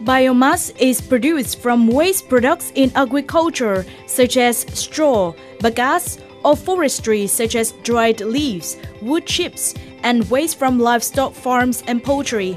Biomass is produced from waste products in agriculture, such as straw, bagasse, or forestry, such as dried leaves, wood chips, and waste from livestock farms and poultry.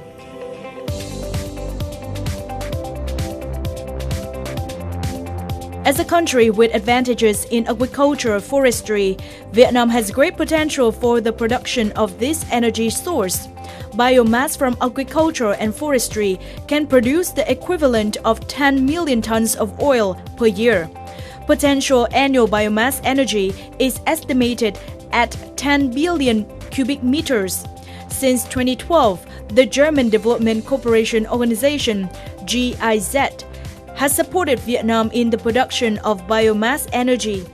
As a country with advantages in agriculture, forestry, Vietnam has great potential for the production of this energy source. Biomass from agriculture and forestry can produce the equivalent of 10 million tons of oil per year. Potential annual biomass energy is estimated at 10 billion cubic meters. Since 2012, the German Development Cooperation Organization, GIZ, has supported Vietnam in the production of biomass energy.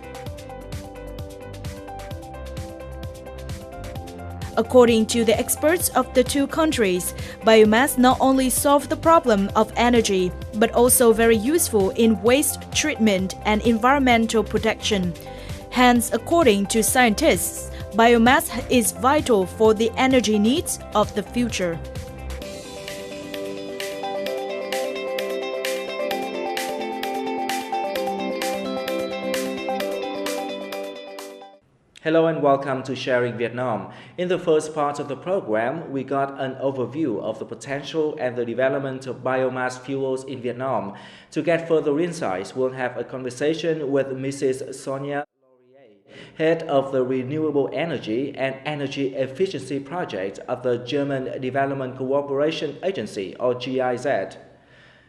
According to the experts of the two countries, biomass not only solves the problem of energy, but also very useful in waste treatment and environmental protection. Hence, according to scientists, biomass is vital for the energy needs of the future. Hello and welcome to Sharing Vietnam. In the first part of the program, we got an overview of the potential and the development of biomass fuels in Vietnam. To get further insights, we'll have a conversation with Mrs. Sonia, head of the Renewable Energy and Energy Efficiency Project of the German Development Cooperation Agency, or GIZ.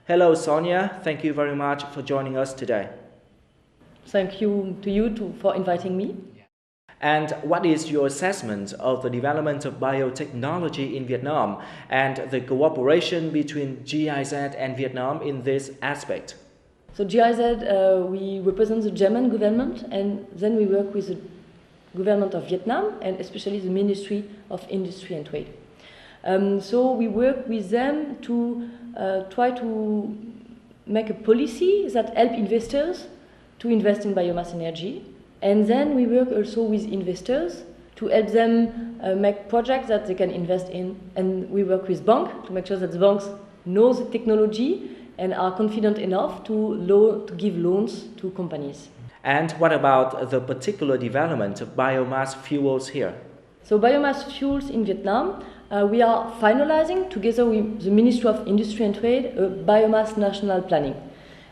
Hello Sonia, thank you very much for joining us today. Thank you to you for inviting me. And what is your assessment of the development of biotechnology in Vietnam and the cooperation between GIZ and Vietnam in this aspect? So GIZ, we represent the German government, and then we work with the government of Vietnam and especially the Ministry of Industry and Trade. So we work with them to try to make a policy that help investors to invest in biomass energy. And then we work also with investors to help them make projects that they can invest in. And we work with banks to make sure that the banks know the technology and are confident enough to give loans to companies. And what about the particular development of biomass fuels here? So biomass fuels in Vietnam, we are finalizing together with the Ministry of Industry and Trade a biomass national planning.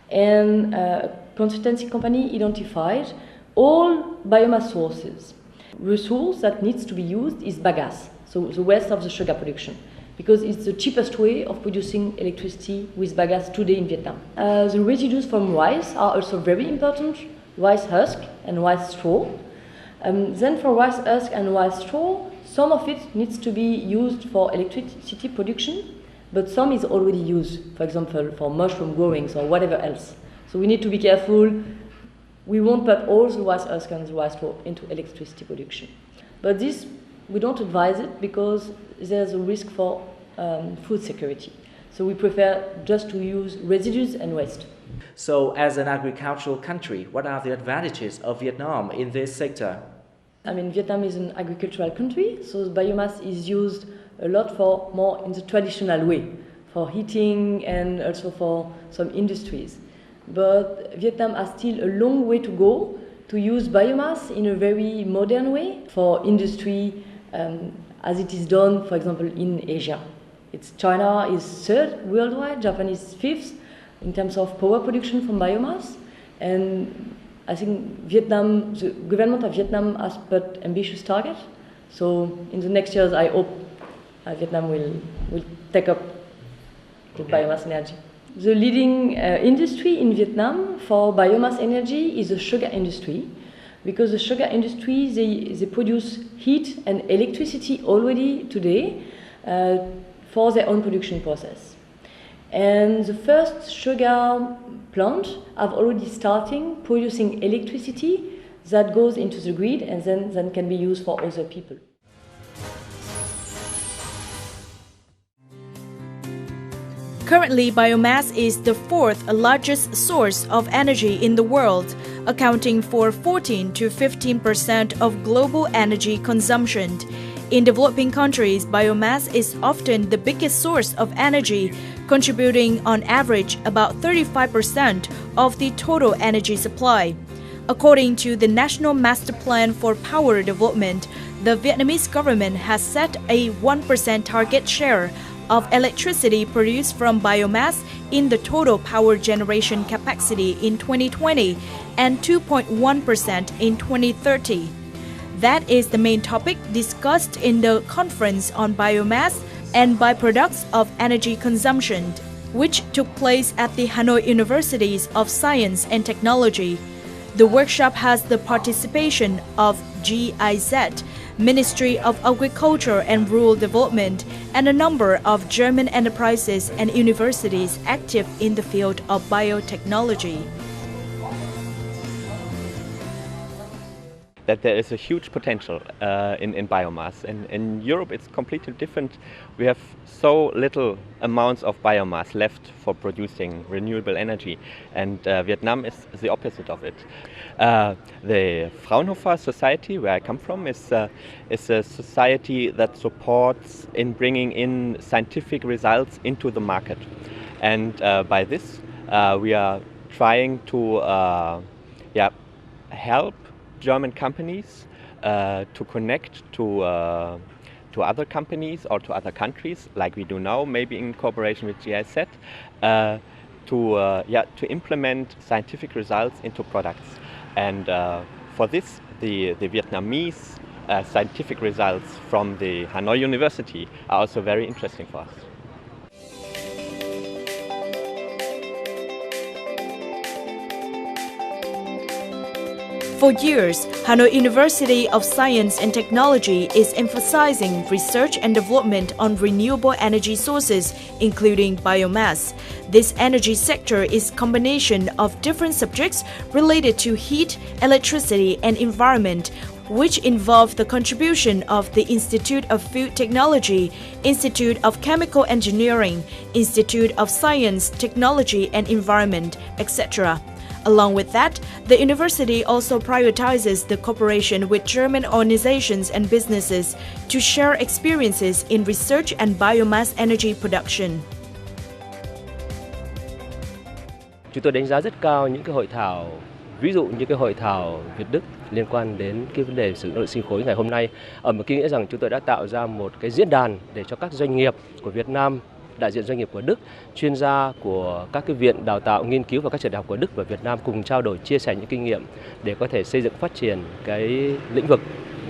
And a consultancy company identified all biomass sources. Resource that needs to be used is bagasse, so the waste of the sugar production, because it's the cheapest way of producing electricity with bagasse today in Vietnam. The residues from rice are also very important, rice husk and rice straw. Then for rice husk and rice straw, some of it needs to be used for electricity production, but some is already used, for example, for mushroom growing or whatever else. So we need to be careful. We won't put all the rice husk and the rice straw into electricity production. But this, we don't advise it because there's a risk for food security. So we prefer just to use residues and waste. So as an agricultural country, what are the advantages of Vietnam in this sector? I mean, Vietnam is an agricultural country, so the biomass is used a lot for more in the traditional way, for heating and also for some industries. But Vietnam has still a long way to go to use biomass in a very modern way for industry, as it is done, for example, in Asia. China is third worldwide, Japan is fifth in terms of power production from biomass. And I think Vietnam, the government of Vietnam has put ambitious targets. So in the next years, I hope Vietnam will take up the biomass energy. The leading industry in Vietnam for biomass energy is the sugar industry, because the sugar industry, they produce heat and electricity already today for their own production process. And the first sugar plant have already started producing electricity that goes into the grid and then can be used for other people. Currently, biomass is the fourth largest source of energy in the world, accounting for 14 to 15% of global energy consumption. In developing countries, biomass is often the biggest source of energy, contributing on average about 35% of the total energy supply. According to the National Master Plan for Power Development, the Vietnamese government has set a 1% target share of electricity produced from biomass in the total power generation capacity in 2020 and 2.1% in 2030. That is the main topic discussed in the conference on biomass and byproducts of energy consumption, which took place at the Hanoi Universities of Science and Technology. The workshop has the participation of GIZ, Ministry of Agriculture and Rural Development, and a number of German enterprises and universities active in the field of biotechnology. That there is a huge potential in biomass. And in Europe it's completely different. We have so little amounts of biomass left for producing renewable energy, and Vietnam is the opposite of it. The Fraunhofer Society, where I come from, is a society that supports in bringing in scientific results into the market. And by this we are trying to help German companies to connect to other companies or to other countries, like we do now, maybe in cooperation with GIZ, to implement scientific results into products. And for this, the Vietnamese scientific results from the Hanoi University are also very interesting for us. For years, Hanoi University of Science and Technology is emphasizing research and development on renewable energy sources, including biomass. This energy sector is a combination of different subjects related to heat, electricity, and environment, which involve the contribution of the Institute of Food Technology, Institute of Chemical Engineering, Institute of Science, Technology and Environment, etc. Along with that, the university also prioritizes the cooperation with German organizations and businesses to share experiences in research and biomass energy production. Chúng tôi đánh giá rất cao những cái hội thảo, ví dụ như cái hội thảo Việt Đức liên quan đến cái vấn đề sử dụng năng lượng sinh khối ngày hôm nay, ở một cái nghĩa rằng chúng tôi đã tạo ra một cái diễn đàn để cho các doanh nghiệp của Việt Nam, đại diện doanh nghiệp của Đức, chuyên gia của các cái viện đào tạo, nghiên cứu và các trường đại học của Đức và Việt Nam cùng trao đổi, chia sẻ những kinh nghiệm để có thể xây dựng phát triển cái lĩnh vực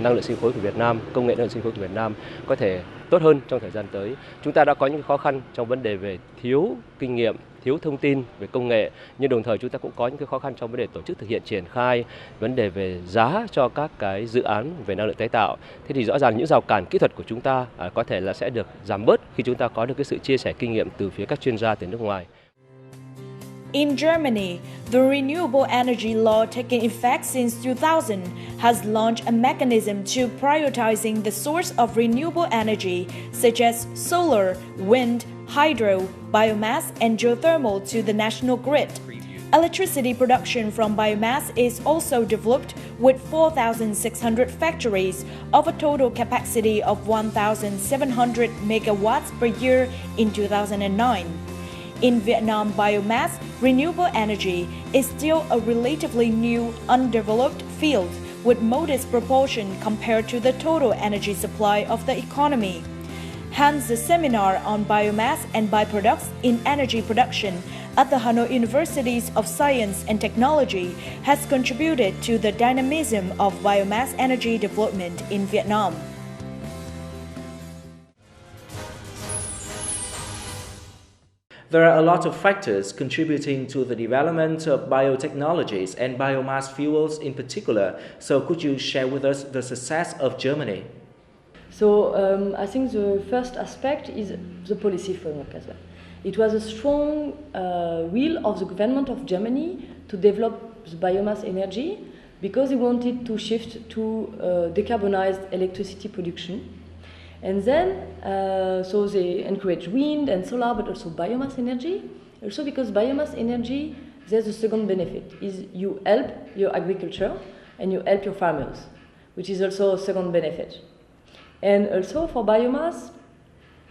năng lượng sinh khối của Việt Nam, công nghệ năng lượng sinh khối của Việt Nam có thể tốt hơn trong thời gian tới. Chúng ta đã có những khó khăn trong vấn đề về thiếu kinh nghiệm, thiếu thông tin về công nghệ, nhưng đồng thời chúng ta cũng có những cái khó khăn trong vấn đề tổ chức thực hiện, triển khai, vấn đề về giá cho các cái dự án về năng lượng tái tạo. Thế thì rõ ràng những rào cản kỹ thuật của chúng ta có thể là sẽ được giảm bớt khi chúng ta có được cái sự chia sẻ kinh nghiệm từ phía các chuyên gia từ nước ngoài. In Germany, the Renewable Energy Law taking effect since 2000 has launched a mechanism to prioritizing the source of renewable energy such as solar, wind, hydro, biomass and geothermal to the national grid. Electricity production from biomass is also developed with 4,600 factories of a total capacity of 1,700 megawatts per year in 2009. In Vietnam, biomass, renewable energy, is still a relatively new, undeveloped field with modest proportion compared to the total energy supply of the economy. Hence, the seminar on biomass and byproducts in energy production at the Hanoi Universities of Science and Technology has contributed to the dynamism of biomass energy development in Vietnam. There are a lot of factors contributing to the development of biotechnologies and biomass fuels in particular. So could you share with us the success of Germany? So I think the first aspect is the policy framework as well. It was a strong will of the government of Germany to develop the biomass energy because they wanted to shift to decarbonized electricity production. And then, so they encourage wind and solar, but also biomass energy. Also because biomass energy, there's a second benefit, is you help your agriculture and you help your farmers, which is also a second benefit. And also for biomass,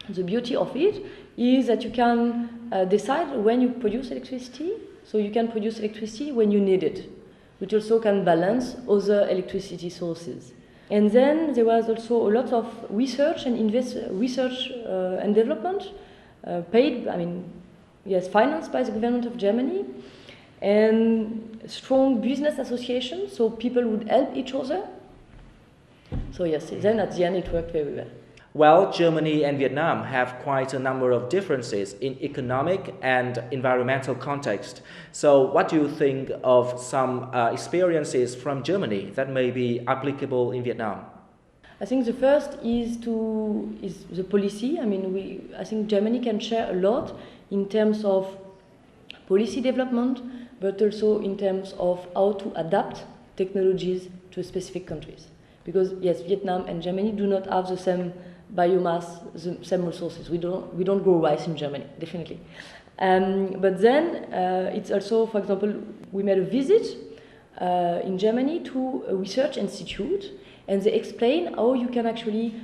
the beauty of it is that you can decide when you produce electricity. So you can produce electricity when you need it, which also can balance other electricity sources. And then there was also a lot of research and development financed by the government of Germany, and strong business associations, so people would help each other. So yes, then at the end it worked very well. Well, Germany and Vietnam have quite a number of differences in economic and environmental context. So what do you think of some experiences from Germany that may be applicable in Vietnam? I think the first is the policy. I think Germany can share a lot in terms of policy development, but also in terms of how to adapt technologies to specific countries. Because yes, Vietnam and Germany do not have the same biomass, the same resources. We don't grow rice in Germany, definitely. But then it's also, for example, we made a visit in Germany to a research institute, and they explain how you can actually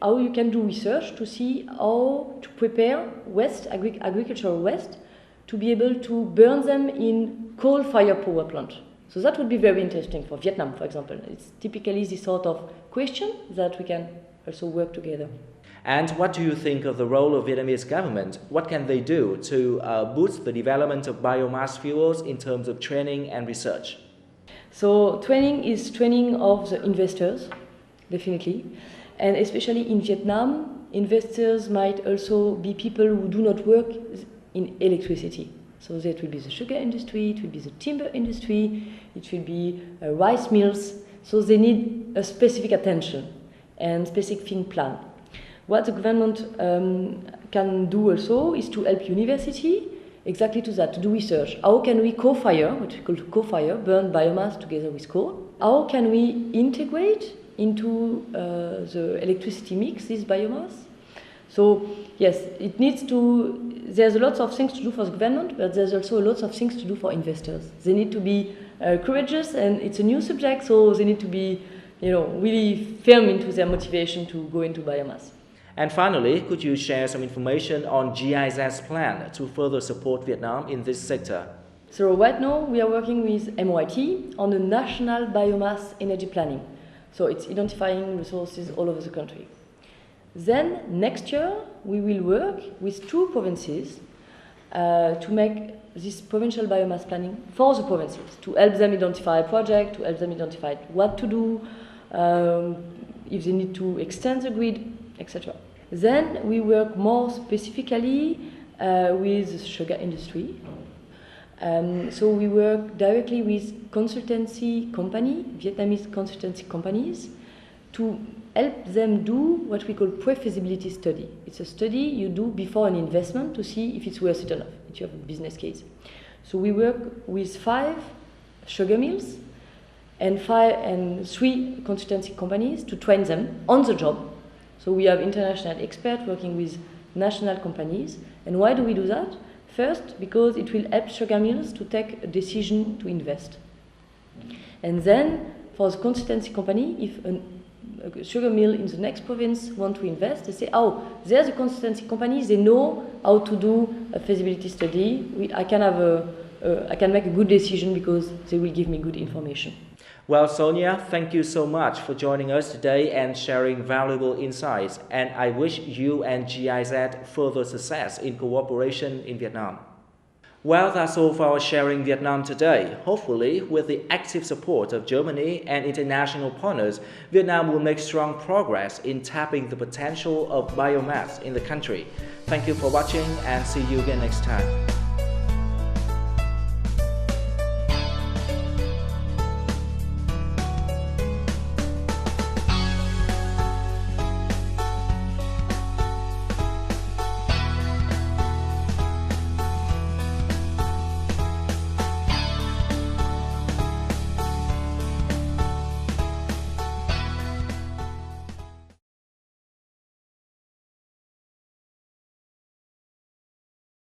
how you can do research to see how to prepare waste, agricultural waste, to be able to burn them in coal-fired power plant. So that would be very interesting for Vietnam, for example. It's typically this sort of question that we can also work together. And what do you think of the role of Vietnamese government? What can they do to boost the development of biomass fuels in terms of training and research? So training of the investors, definitely. And especially in Vietnam, investors might also be people who do not work in electricity. So that will be the sugar industry, it will be the timber industry, it will be rice mills. So they need a specific attention and specific plan. What the government can do also is to help university exactly to that, to do research. How can we co-fire, what we call co-fire, burn biomass together with coal? How can we integrate into the electricity mix this biomass? So yes, there's a lot of things to do for the government, but there's also lots of things to do for investors. They need to be courageous, and it's a new subject, so they need to be really firm into their motivation to go into biomass. And finally, could you share some information on GIZ's plan to further support Vietnam in this sector? So right now we are working with MIT on a national biomass energy planning. So it's identifying resources all over the country. Then next year we will work with 2 provinces to make this provincial biomass planning for the provinces, to help them identify a project, to help them identify what to do, if they need to extend the grid, etc. Then we work more specifically with the sugar industry. So we work directly with Vietnamese consultancy companies, to help them do what we call pre-feasibility study. It's a study you do before an investment to see if it's worth it enough, if you have a business case. So we work with 5 sugar mills and 3 consultancy companies to train them on the job. So we have international experts working with national companies. And why do we do that? First, because it will help sugar mills to take a decision to invest. And then, for the consultancy company, if a sugar mill in the next province want to invest, they say, oh, there's a consultancy company, they know how to do a feasibility study. I can make a good decision because they will give me good information. Well, Sonia, thank you so much for joining us today and sharing valuable insights. And I wish you and GIZ further success in cooperation in Vietnam. Well, that's all for our Sharing Vietnam today. Hopefully, with the active support of Germany and international partners, Vietnam will make strong progress in tapping the potential of biomass in the country. Thank you for watching and see you again next time.